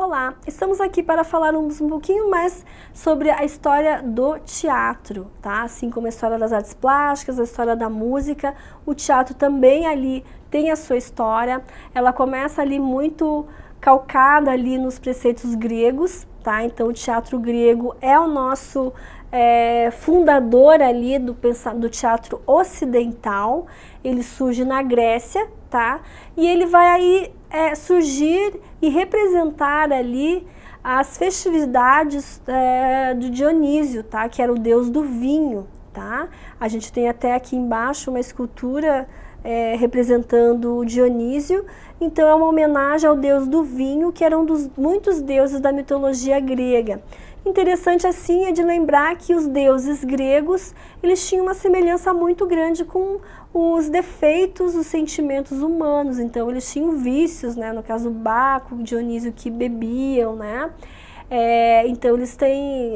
Olá, estamos aqui para falar um pouquinho mais sobre a história do teatro, tá? Assim como a história das artes plásticas, a história da música, o teatro também ali tem a sua história. Ela começa ali muito calcada ali nos preceitos gregos, tá? Então o teatro grego é o nosso fundador ali do teatro ocidental. Ele surge na Grécia, tá? E ele vai aí surgir e representar ali as festividades do Dionísio, tá? Que era o deus do vinho, tá? A gente tem até aqui embaixo uma escultura representando o Dionísio. Então é uma homenagem ao deus do vinho, que era um dos muitos deuses da mitologia grega. Interessante assim é de lembrar que os deuses gregos, eles tinham uma semelhança muito grande com os defeitos, os sentimentos humanos. Então eles tinham vícios, né? No caso Baco, Dionísio, que bebiam, né? Então eles têm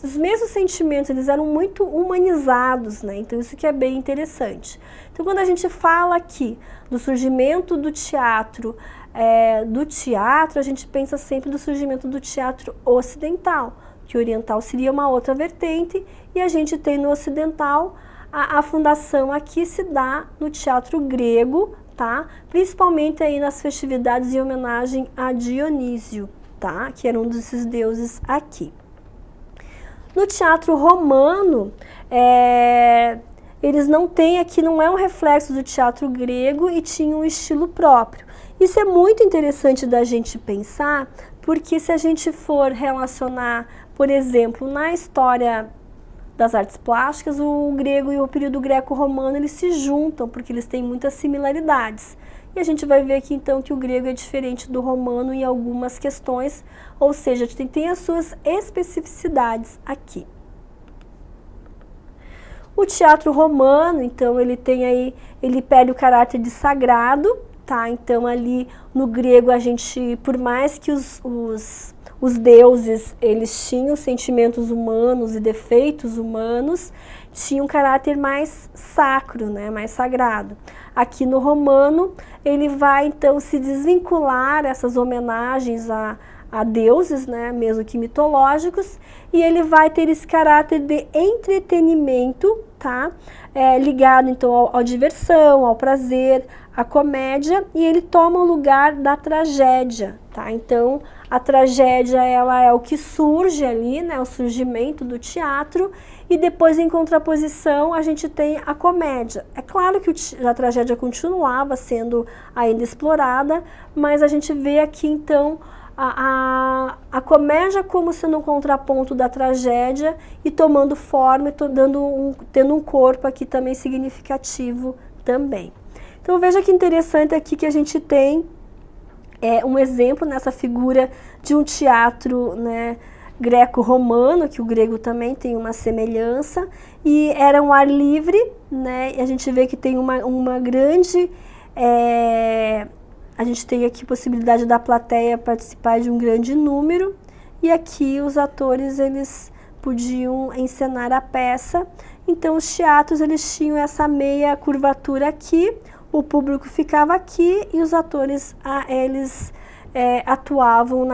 os mesmos sentimentos, eles eram muito humanizados, né? Então isso que é bem interessante. Então quando a gente fala aqui do surgimento do teatro, a gente pensa sempre do surgimento do teatro ocidental, que o oriental seria uma outra vertente, e a gente tem no ocidental a fundação aqui se dá no teatro grego, tá? Principalmente aí nas festividades em homenagem a Dionísio, tá? Que era um desses deuses aqui. No teatro romano, eles não têm aqui, não é um reflexo do teatro grego e tinha um estilo próprio. Isso é muito interessante da gente pensar, porque se a gente for relacionar, por exemplo, na história das artes plásticas, o grego e o período greco-romano, eles se juntam, porque eles têm muitas similaridades. E a gente vai ver aqui então que o grego é diferente do romano em algumas questões, ou seja, tem as suas especificidades aqui. O teatro romano, então, ele perde o caráter de sagrado, tá? Então ali no grego a gente, por mais que os deuses, eles tinham sentimentos humanos e defeitos humanos, tinham um caráter mais sacro, né? Mais sagrado. Aqui no romano, ele vai então se desvincular essas homenagens a deuses, né, mesmo que mitológicos, e ele vai ter esse caráter de entretenimento, tá? Ligado então à diversão, ao prazer, à comédia, e ele toma o lugar da tragédia, tá? Então a tragédia, ela é o que surge ali, né, o surgimento do teatro, e depois em contraposição a gente tem a comédia. É claro que a tragédia continuava sendo ainda explorada, mas a gente vê aqui então a comédia como sendo um contraponto da tragédia e tomando forma e tendo um corpo aqui também significativo também. Então veja que interessante aqui que a gente tem um exemplo nessa figura de um teatro, né, greco-romano, que o grego também tem uma semelhança, e era um ar livre, né, e a gente vê que tem uma grande... A gente tem aqui possibilidade da plateia participar de um grande número, e aqui os atores, eles podiam encenar a peça. Então os teatros, eles tinham essa meia curvatura aqui, o público ficava aqui e os atores, eles atuavam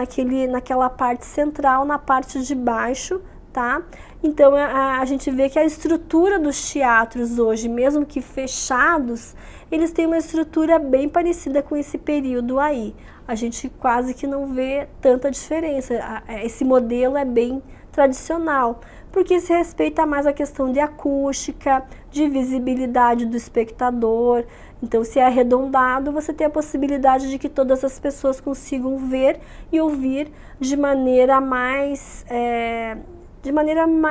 naquela parte central, na parte de baixo, tá? Então a gente vê que a estrutura dos teatros hoje, mesmo que fechados, eles têm uma estrutura bem parecida com esse período aí. A gente quase que não vê tanta diferença. Esse modelo é bem tradicional, porque se respeita mais a questão de acústica, de visibilidade do espectador. Então, se é arredondado, você tem a possibilidade de que todas as pessoas consigam ver e ouvir de maneira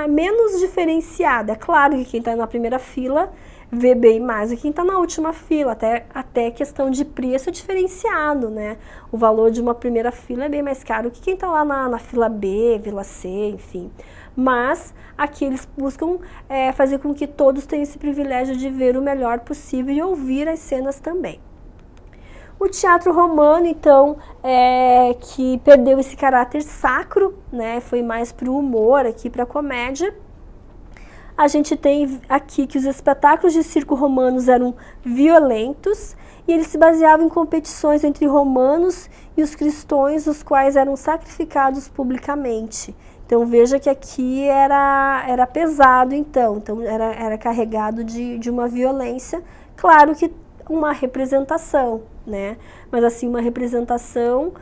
menos diferenciada. É claro que quem está na primeira fila vê bem mais do que quem está na última fila, até questão de preço é diferenciado, né? O valor de uma primeira fila é bem mais caro que quem está lá na fila B, fila C, enfim. Mas aqui eles buscam fazer com que todos tenham esse privilégio de ver o melhor possível e ouvir as cenas também. O teatro romano, então, que perdeu esse caráter sacro, né, foi mais para o humor, aqui para a comédia. A gente tem aqui que os espetáculos de circo romanos eram violentos e ele se baseava em competições entre romanos e os cristãos, os quais eram sacrificados publicamente. Então veja que aqui era pesado, então era carregado de uma violência, claro que uma representação, né? Mas assim, uma representação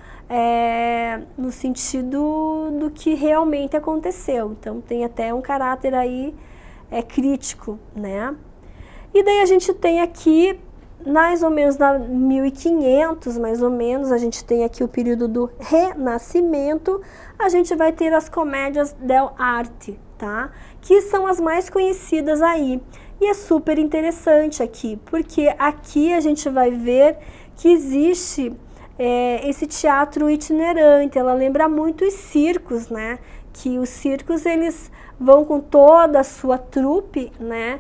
no sentido do que realmente aconteceu. Então tem até um caráter aí crítico, né? E daí a gente tem aqui, mais ou menos na 1500, mais ou menos, a gente tem aqui o período do Renascimento, a gente vai ter as comédias dell'arte, tá? Que são as mais conhecidas aí. E é super interessante aqui, porque aqui a gente vai ver que existe esse teatro itinerante. Ela lembra muito os circos, né? Que os circos, eles vão com toda a sua trupe, né,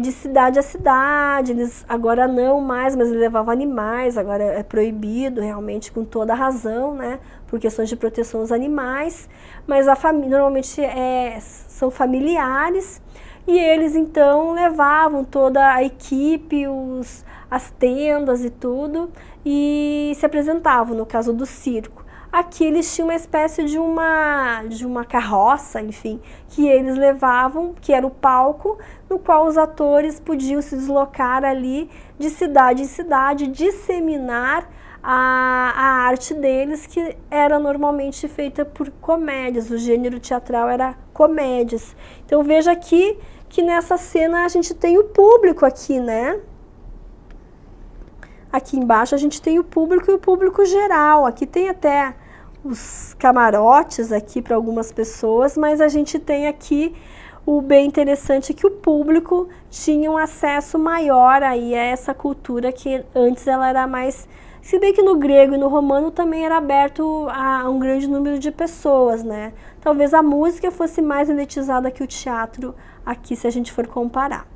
de cidade a cidade. Eles agora não mais, mas eles levavam animais, agora é proibido realmente, com toda a razão, né, por questões de proteção aos animais, mas a família normalmente são familiares, e eles então levavam toda a equipe, as tendas e tudo, e se apresentavam, no caso do circo. Aqui eles tinham uma espécie de uma carroça, enfim, que eles levavam, que era o palco, no qual os atores podiam se deslocar ali de cidade em cidade, disseminar a arte deles, que era normalmente feita por comédias. O gênero teatral era comédias. Então veja aqui que nessa cena a gente tem o público aqui, né? Aqui embaixo a gente tem o público e o público geral. Aqui tem até os camarotes aqui para algumas pessoas, mas a gente tem aqui o bem interessante, que o público tinha um acesso maior aí a essa cultura, que antes ela era mais... Se bem que no grego e no romano também era aberto a um grande número de pessoas, né? Talvez a música fosse mais elitizada que o teatro aqui, se a gente for comparar.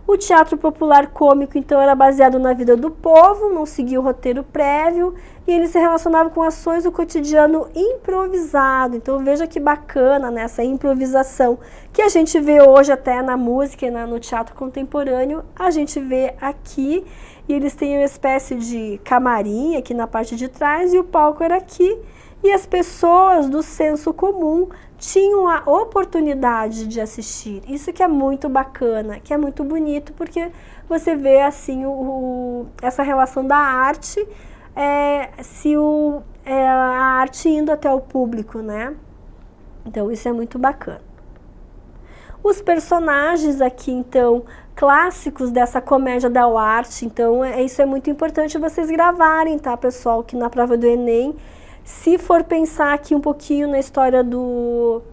O teatro popular cômico, então, era baseado na vida do povo, não seguia o roteiro prévio, e ele se relacionava com ações do cotidiano improvisado. Então veja que bacana, né, essa improvisação que a gente vê hoje até na música e no teatro contemporâneo, a gente vê aqui, e eles têm uma espécie de camarim aqui na parte de trás, e o palco era aqui, e as pessoas do senso comum tinham a oportunidade de assistir. Isso que é muito bacana, que é muito bonito, porque você vê assim essa relação da arte, a arte indo até o público, né? Então isso é muito bacana. Os personagens aqui, então, clássicos dessa comédia dell'arte, então isso é muito importante vocês gravarem, tá, pessoal, que na prova do Enem, se for pensar aqui um pouquinho na história do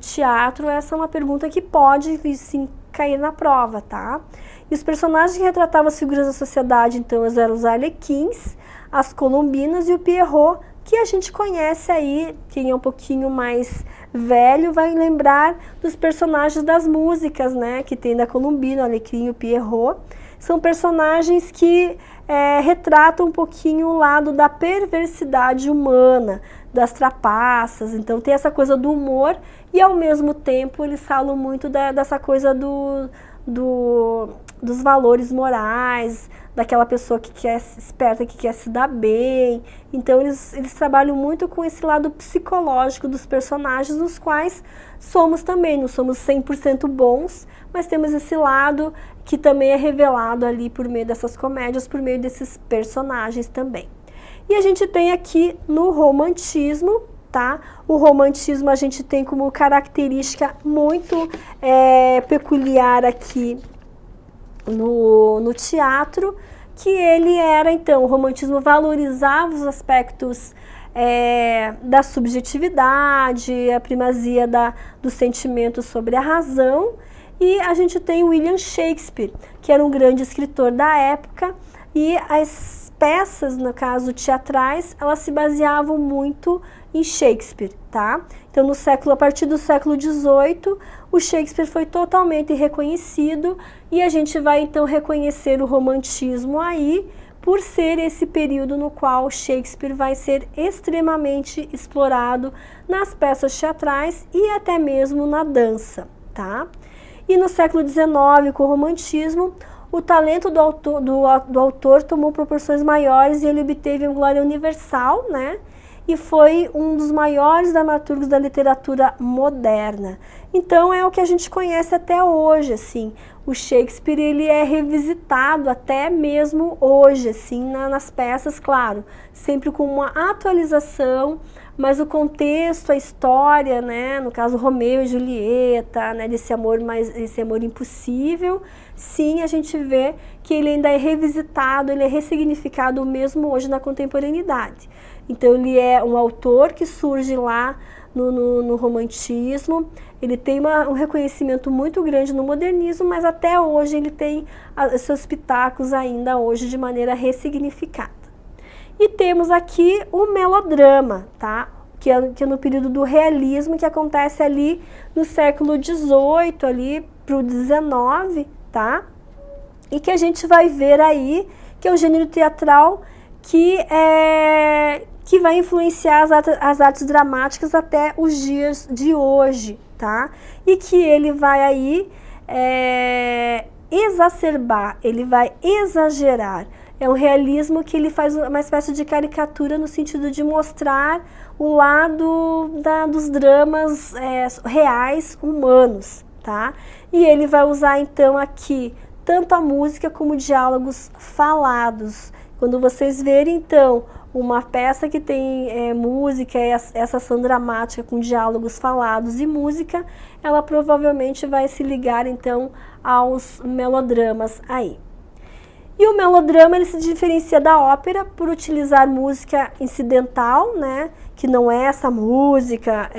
teatro, essa é uma pergunta que pode sim cair na prova, tá? E os personagens que retratavam as figuras da sociedade, então, eram os arlequins, as colombinas e o Pierrot, que a gente conhece aí. Quem é um pouquinho mais velho vai lembrar dos personagens das músicas, né? Que tem da Colombina, o Arlequim e o Pierrot. São personagens que retratam um pouquinho o lado da perversidade humana, das trapaças. Então tem essa coisa do humor, e ao mesmo tempo eles falam muito dessa coisa dos valores morais, daquela pessoa que quer esperta, que quer se dar bem. Então eles trabalham muito com esse lado psicológico dos personagens, dos quais somos também, não somos 100% bons, mas temos esse lado que também é revelado ali por meio dessas comédias, por meio desses personagens também. E a gente tem aqui no romantismo, tá? O romantismo a gente tem como característica muito peculiar aqui no teatro, que ele era, então, o romantismo valorizava os aspectos da subjetividade, a primazia do sentimento sobre a razão. E a gente tem William Shakespeare, que era um grande escritor da época, e as peças, no caso teatrais, elas se baseavam muito em Shakespeare, tá? Então, a partir do século XVIII, o Shakespeare foi totalmente reconhecido, e a gente vai então reconhecer o romantismo aí, por ser esse período no qual Shakespeare vai ser extremamente explorado nas peças teatrais e até mesmo na dança, tá? E no século XIX, com o romantismo, o talento do autor tomou proporções maiores e ele obteve uma glória universal, né? E foi um dos maiores dramaturgos da literatura moderna. Então é o que a gente conhece até hoje, assim. O Shakespeare, ele é revisitado até mesmo hoje, assim, nas peças, claro, sempre com uma atualização, mas o contexto, a história, né, no caso Romeu e Julieta, né, esse amor impossível, sim, a gente vê que ele ainda é revisitado, ele é ressignificado mesmo hoje na contemporaneidade. Então ele é um autor que surge lá no romantismo, ele tem um reconhecimento muito grande no modernismo, mas até hoje ele tem seus pitacos ainda hoje de maneira ressignificada. E temos aqui o melodrama, tá? Que é no período do realismo, que acontece ali no século XVIII, ali para o XIX, tá? E que a gente vai ver aí, que é um gênero teatral que vai influenciar as artes dramáticas até os dias de hoje, tá? E que ele vai aí exacerbar, ele vai exagerar. É um realismo que ele faz uma espécie de caricatura no sentido de mostrar o lado dos dramas reais humanos, tá? E ele vai usar então aqui tanto a música como diálogos falados. Quando vocês verem então uma peça que tem música, essa ação dramática com diálogos falados e música, ela provavelmente vai se ligar então aos melodramas aí. E o melodrama, ele se diferencia da ópera por utilizar música incidental, né? Que não é essa música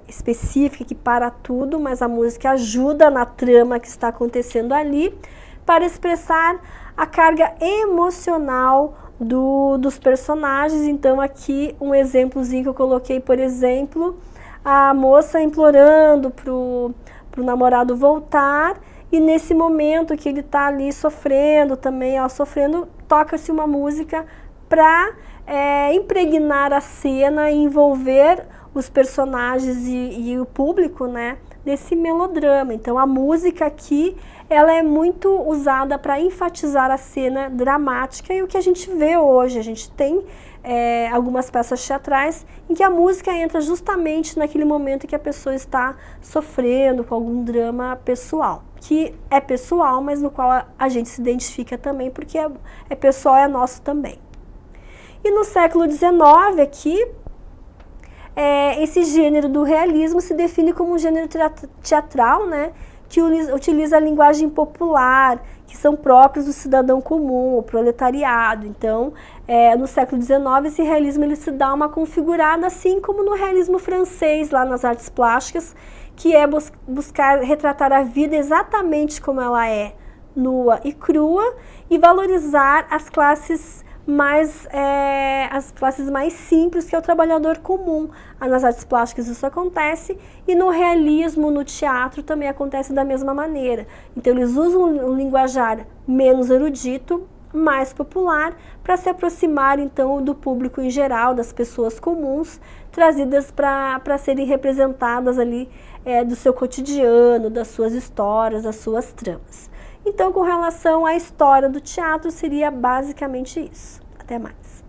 específica que para tudo, mas a música ajuda na trama que está acontecendo ali para expressar a carga emocional dos personagens. Então aqui um exemplozinho que eu coloquei, por exemplo, a moça implorando pro namorado voltar. E nesse momento que ele está ali sofrendo também, toca-se uma música para impregnar a cena e envolver os personagens e o público, né, desse melodrama. Então a música aqui, ela é muito usada para enfatizar a cena dramática e o que a gente vê hoje. A gente tem algumas peças teatrais em que a música entra justamente naquele momento em que a pessoa está sofrendo com algum drama pessoal, que é pessoal, mas no qual a gente se identifica também, porque é pessoal, é nosso também. E no século XIX aqui, esse gênero do realismo se define como um gênero teatral, né, que utiliza a linguagem popular, que são próprios do cidadão comum, o proletariado. Então, no século XIX, esse realismo ele se dá uma configurada, assim como no realismo francês, lá nas artes plásticas, que é buscar retratar a vida exatamente como ela é, nua e crua, e valorizar as classes mais simples, que é o trabalhador comum. Nas artes plásticas isso acontece, e no realismo, no teatro, também acontece da mesma maneira. Então eles usam um linguajar menos erudito, mais popular, para se aproximar então do público em geral, das pessoas comuns, trazidas para serem representadas ali do seu cotidiano, das suas histórias, das suas tramas. Então, com relação à história do teatro, seria basicamente isso. Até mais.